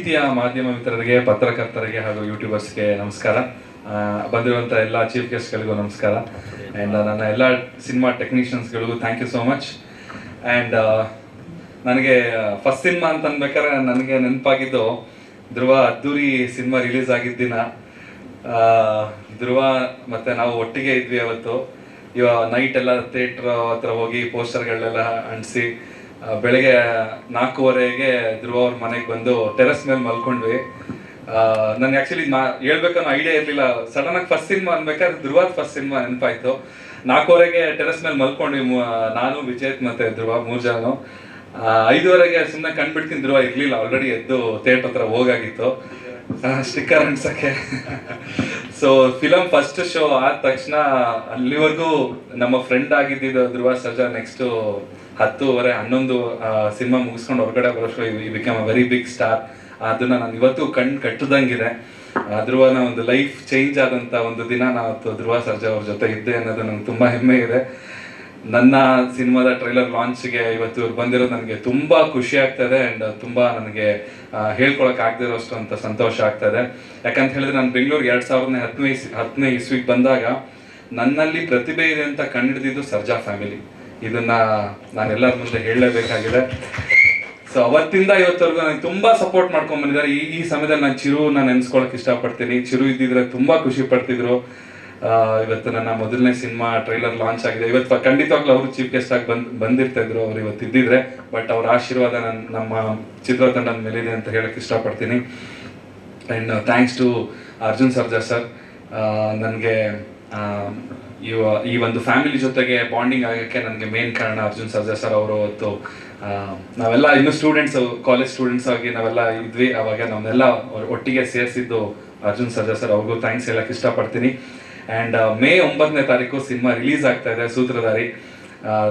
ಪ್ರೀತಿಯ ಮಾಧ್ಯಮ ಮಿತ್ರರಿಗೆ, ಪತ್ರಕರ್ತರಿಗೆ ಹಾಗೂ ಯೂಟ್ಯೂಬರ್ಸ್ಗೆ ನಮಸ್ಕಾರ. ಬಂದಿರುವಂಥ ಎಲ್ಲ ಚೀಫ್ ಗೆಸ್ಟ್ಗಳಿಗೂ ನಮಸ್ಕಾರ. ಆ್ಯಂಡ್ ನನ್ನ ಎಲ್ಲ ಸಿನಿಮಾ ಟೆಕ್ನಿಷಿಯನ್ಸ್ಗಳಿಗೂ thank you so much. And ನನಗೆ ಫಸ್ಟ್ ಸಿನಿಮಾ ಅಂತ ಅನ್ಬೇಕಾದ್ರೆ ನನಗೆ ನೆನಪಾಗಿದ್ದು ಧ್ರುವ ಅದ್ದೂರಿ ಸಿನಿಮಾ ರಿಲೀಸ್ ಆಗಿದ್ದ ದಿನ. ಧ್ರುವ ಮತ್ತು ನಾವು ಒಟ್ಟಿಗೆ ಇದ್ವಿ ಅವತ್ತು. ನೈಟ್ ಎಲ್ಲ ಥಿಯೇಟ್ರ್ ಹತ್ರ ಹೋಗಿ ಪೋಸ್ಟರ್ಗಳನ್ನೆಲ್ಲ ಅಂಟಿಸಿ ಬೆಳಗ್ಗೆ 4:15ಗೆ ಧ್ರುವ ಅವ್ರ ಮನೆಗೆ ಬಂದು ಟೆರೆಸ್ ಮೇಲೆ ಮಲ್ಕೊಂಡ್ವಿ. ನನಗೆ ಆ್ಯಕ್ಚುಲಿ ಹೇಳ್ಬೇಕನ್ನೋ ಐಡಿಯಾ ಇರಲಿಲ್ಲ. ಸಡನ್ನಾಗಿ ಫಸ್ಟ್ ಸಿನಿಮಾ ಅನ್ಬೇಕಾದ್ರೆ ಧ್ರುವದ ಫಸ್ಟ್ ಸಿನಿಮಾ ನೆನಪಾಯಿತು. 4:15ಗೆ ಟೆರೆಸ್ ಮೇಲೆ ಮಲ್ಕೊಂಡ್ವಿ, ನಾನು, ವಿಜೇತ್ ಮತ್ತು ಧ್ರುವ 3 ಜನ. 5:15ಗೆ ಸುಮ್ಮನೆ ಕಂಡುಬಿಡ್ತೀನಿ, ಧ್ರುವ ಇರಲಿಲ್ಲ, ಆಲ್ರೆಡಿ ಎದ್ದು ಥಿಯೇಟ್ರ್ ಹತ್ರ ಹೋಗಾಗಿತ್ತು ಸ್ಟಿಕ್ಕರ್ ಅಂಟ್ಸಕ್ಕೆ. ಸೊ ಫಿಲಮ್ ಫಸ್ಟ್ ಶೋ ಆದ ತಕ್ಷಣ ಅಲ್ಲಿವರೆಗೂ ನಮ್ಮ ಫ್ರೆಂಡ್ ಆಗಿದ್ದಿದ್ದು ಧ್ರುವ ಸರ್ಜಾ. ನೆಕ್ಸ್ಟು 10:30, 11 ಸಿನಿಮಾ ಮುಗಿಸ್ಕೊಂಡು ಹೊರಗಡೆ ಬರೋಷ್ಟು ಈ become a very big star. ಅದನ್ನ ನಾನು ಇವತ್ತು ಕಟ್ಟದಂಗಿದೆ. ಧ್ರುವನ ಒಂದು ಲೈಫ್ ಚೇಂಜ್ ಆದಂಥ ಒಂದು ದಿನ ನಾವು ಧ್ರುವ ಸರ್ಜಾ ಅವ್ರ ಜೊತೆ ಇದ್ದೆ ಅನ್ನೋದು ನನಗೆ ತುಂಬ ಹೆಮ್ಮೆ ಇದೆ. ನನ್ನ ಸಿನಿಮಾದ ಟ್ರೈಲರ್ ಲಾಂಚ್ಗೆ ಇವತ್ತು ಇವ್ರು ಬಂದಿರೋದು ನನಗೆ ತುಂಬ ಖುಷಿ ಆಗ್ತಾಯಿದೆ. ಆ್ಯಂಡ್ ತುಂಬ ನನಗೆ ಹೇಳ್ಕೊಳಕ್ಕೆ ಆಗದಿರೋಷ್ಟು ಅಂತ ಸಂತೋಷ ಆಗ್ತಾಯಿದೆ. ಯಾಕಂತ ಹೇಳಿದ್ರೆ ನಾನು ಬೆಂಗಳೂರಿಗೆ 2010ನೇ ಇಸ್ವಿಗೆ ಬಂದಾಗ ನನ್ನಲ್ಲಿ ಪ್ರತಿಭೆ ಇದೆ ಅಂತ ಕಂಡಿಡಿದಿದ್ದು ಸರ್ಜಾ ಫ್ಯಾಮಿಲಿ. ಇದನ್ನು ನಾನೆಲ್ಲರ ಮುಂದೆ ಹೇಳಲೇಬೇಕಾಗಿದೆ. ಸೊ ಅವತ್ತಿಂದ ಇವತ್ತವರೆಗೂ ನನಗೆ ತುಂಬ ಸಪೋರ್ಟ್ ಮಾಡ್ಕೊಂಡು ಬಂದಿದ್ದಾರೆ. ಈ ಸಮಯದಲ್ಲಿ ನಾನು ಚಿರುನ ನೆನೆಸ್ಕೊಳಕ್ಕೆ ಇಷ್ಟಪಡ್ತೀನಿ. ಚಿರು ಇದ್ದಿದ್ರೆ ತುಂಬ ಖುಷಿ ಪಡ್ತಿದ್ರು. ಇವತ್ತು ನನ್ನ ಮೊದಲನೇ ಸಿನಿಮಾ ಟ್ರೈಲರ್ ಲಾಂಚ್ ಆಗಿದೆ. ಇವತ್ತು ಖಂಡಿತವಾಗ್ಲೂ ಅವರು ಚೀಫ್ ಗೆಸ್ಟ್ ಆಗಿ ಬಂದಿರ್ತಾಯಿದ್ರು ಅವ್ರು ಇವತ್ತು ಇದ್ದಿದ್ರೆ. ಬಟ್ ಅವ್ರ ಆಶೀರ್ವಾದ ನಮ್ಮ ಚಿತ್ರತಂಡದ ಮೇಲಿದೆ ಅಂತ ಹೇಳಕ್ಕೆ ಇಷ್ಟಪಡ್ತೀನಿ. And thanks to Arjun Sarja sir. ನನಗೆ ಈ ಒಂದು ಫ್ಯಾಮಿಲಿ ಜೊತೆಗೆ ಬಾಂಡಿಂಗ್ ಆಗೋಕ್ಕೆ ನನಗೆ ಮೇನ್ ಕಾರಣ ಅರ್ಜುನ್ ಸರ್ಜಾ ಸರ್ ಅವರು. ಅವತ್ತು ನಾವೆಲ್ಲ ಇನ್ನೂ ಸ್ಟೂಡೆಂಟ್ಸು, ಕಾಲೇಜ್ ಸ್ಟೂಡೆಂಟ್ಸ್ ಆಗಿ ನಾವೆಲ್ಲ ಇದ್ವಿ. ಅವಾಗ ನಮ್ಮನ್ನೆಲ್ಲ ಒಟ್ಟಿಗೆ ಸೇರಿಸಿದ್ದು ಅರ್ಜುನ್ ಸರ್ಜಾ ಸರ್. ಅವ್ರಿಗೂ ಥ್ಯಾಂಕ್ಸ್ ಹೇಳಕ್ಕೆ ಇಷ್ಟಪಡ್ತೀನಿ. ಆ್ಯಂಡ್ ಮೇ 9ನೇ ತಾರೀಕು ಸಿನಿಮಾ ರಿಲೀಸ್ ಆಗ್ತಾ ಇದೆ, ಸೂತ್ರಧಾರಿ.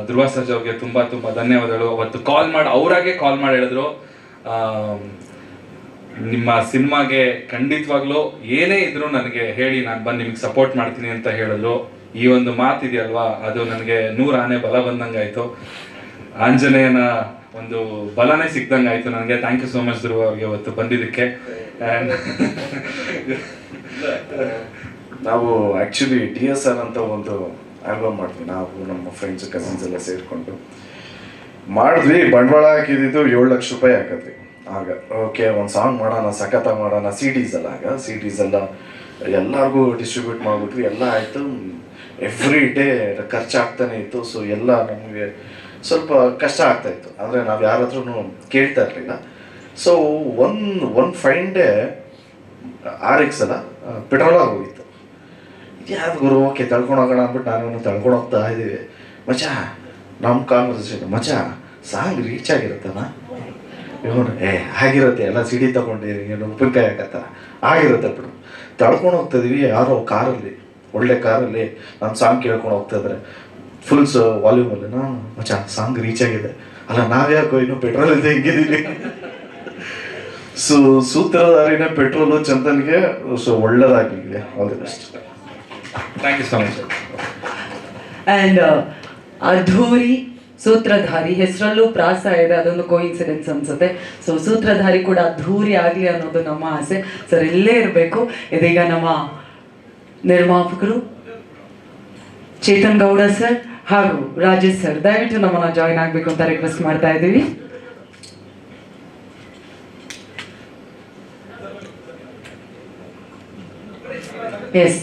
ಧ್ರುವ ಸರ್ಜಾ ಅವ್ರಿಗೆ ತುಂಬ ತುಂಬ ಧನ್ಯವಾದಗಳು. ಅವತ್ತು ಅವರಾಗೆ ಕಾಲ್ ಮಾಡಿ ಹೇಳಿದ್ರು, ನಿಮ್ಮ ಸಿನಿಮಾಗೆ ಖಂಡಿತವಾಗ್ಲೂ ಏನೇ ಇದ್ರು ನನಗೆ ಹೇಳಿ, ನಾನು ಬಂದು ನಿಮಗೆ ಸಪೋರ್ಟ್ ಮಾಡ್ತೀನಿ ಅಂತ ಹೇಳಿದ್ರು. ಈ ಒಂದು ಮಾತಿದೆಯಲ್ವಾ, ಅದು ನನಗೆ 100 ಆನೆ ಬಲ ಬಂದಂಗಾಯಿತು. ಆಂಜನೇಯನ ಒಂದು ಬಲನೇ ಸಿಕ್ದಂಗಾಯಿತು ನನಗೆ. ಥ್ಯಾಂಕ್ ಯು ಸೋ ಮಚ್ ಧ್ರುವ ಅವ್ರಿಗೆ ಇವತ್ತು ಬಂದಿದ್ದಕ್ಕೆ. ಆ್ಯಂಡ್ ನಾವು ಆ್ಯಕ್ಚುಲಿ DSR ಅಂತ ಒಂದು ಆಲ್ಬಮ್ ಮಾಡಿದ್ವಿ. ನಾವು ನಮ್ಮ ಫ್ರೆಂಡ್ಸ್ ಕಸಿನ್ಸ್ ಎಲ್ಲ ಸೇರಿಕೊಂಡು ಮಾಡಿದ್ವಿ. ಬಂಡವಾಳ ಹಾಕಿದ್ದು 7 ಲಕ್ಷ ರೂಪಾಯಿ ಹಾಕಿದ್ವಿ. ಆಗ ಓಕೆ, ಒಂದು ಸಾಂಗ್ ಮಾಡೋಣ, ಸಖತ್ತ ಮಾಡೋಣ. CDs ಅಲ್ಲ, ಆಗ CDs ಎಲ್ಲ ಎಲ್ಲರಿಗೂ ಡಿಸ್ಟ್ರಿಬ್ಯೂಟ್ ಮಾಡಿಬಿಟ್ವಿ. ಎಲ್ಲ ಆಯಿತು. ಎವ್ರಿ ಡೇ ಖರ್ಚಾಗ್ತಾನೆ ಇತ್ತು. ಸೊ ಎಲ್ಲ ನಮಗೆ ಸ್ವಲ್ಪ ಕಷ್ಟ ಆಗ್ತಾಯಿತ್ತು. ಅಂದರೆ ನಾವು ಯಾರ ಹತ್ರನೂ ಕೇಳ್ತಾ ಇರಲಿಲ್ಲ. ಸೊ ಒಂದು ಫೈನ್ ಡೇ RX ಅಲ್ಲ, ಪೆಟ್ರೋಲಾಗಿ ಹೋಗಿತ್ತು. ಯಾವ್ದು ಗುರು, ಓಕೆ ತಳ್ಕೊಂಡು ಹೋಗೋಣ ಅಂದ್ಬಿಟ್ಟು ನಾನು ತಳ್ಕೊಂಡು ಹೋಗ್ತಾ ಇದ್ದೀವಿ. ಮಚ ನಮ್ಮ ಕಾನ್ವರ್ಸೇಷನ್, ಮಚ ಸಾಂಗ್ ರೀಚ್ ಆಗಿರುತ್ತಲ್ಲ, ಇವನು ಆಗಿರುತ್ತೆ, ಎಲ್ಲ CD ತೊಗೊಂಡಿರಿ, ಏನು ಉಪ್ಪಿನಕಾಯಿ ಹಾಕತ್ತಾರ, ಆಗಿರುತ್ತೆ ಬಿಡು. ತಳ್ಕೊಂಡು ಹೋಗ್ತಾಯಿದ್ದೀವಿ. ಯಾರೋ ಕಾರಲ್ಲಿ, ಒಳ್ಳೆ ಕಾರಲ್ಲಿ ನಮ್ಮ ಸಾಂಗ್ ಕೇಳ್ಕೊಂಡು ಹೋಗ್ತಾಯಿದ್ರೆ ಫುಲ್ ವಾಲ್ಯೂಮಲ್ಲಿ. ನಾನು ಮಚ ಸಾಂಗ್ ರೀಚ್ ಆಗಿದೆ. ಅಲ್ಲ, ನಾವ್ಯಾಕೋ ಇನ್ನೂ ಪೆಟ್ರೋಲ್ ಇದೆ ಹಿಂಗಿದ್ದೀವಿ. ಸೊ ಸೂತ್ರಧಾರಿನ ಪೆಟ್ರೋಲು ಚಂದನ್ಗೆ ಸೊ ಒಳ್ಳೆದಾಗಿದೆ. All the best. Thank you so much. And ಅದ್ಧೂರಿ ಸೂತ್ರಧಾರಿ ಹೆಸರಲ್ಲೂ ಪ್ರಾಸ ಇದೆ, ಅದೊಂದು ಕೋಇನ್ಸಿಡೆನ್ಸ್ ಅನ್ಸುತ್ತೆ. ಸೊ ಸೂತ್ರಧಾರಿ ಕೂಡ ಅದ್ಧೂರಿ ಆಗಲಿ ಅನ್ನೋದು ನಮ್ಮ ಆಸೆ. ಸರ್ ಇಲ್ಲೇ ಇರಬೇಕು. ಇದೀಗ ನಮ್ಮ ನಿರ್ಮಾಪಕರು ಚೇತನ್ ಗೌಡ ಸರ್ ಹಾಗೂ ರಾಜೇಶ್ ಸರ್ ದಯವಿಟ್ಟು ನಮ್ಮನ್ನ ಜಾಯಿನ್ ಆಗಬೇಕು ಅಂತ ರಿಕ್ವೆಸ್ಟ್ ಮಾಡ್ತಾ ಇದ್ದೀವಿ. ಎಸ್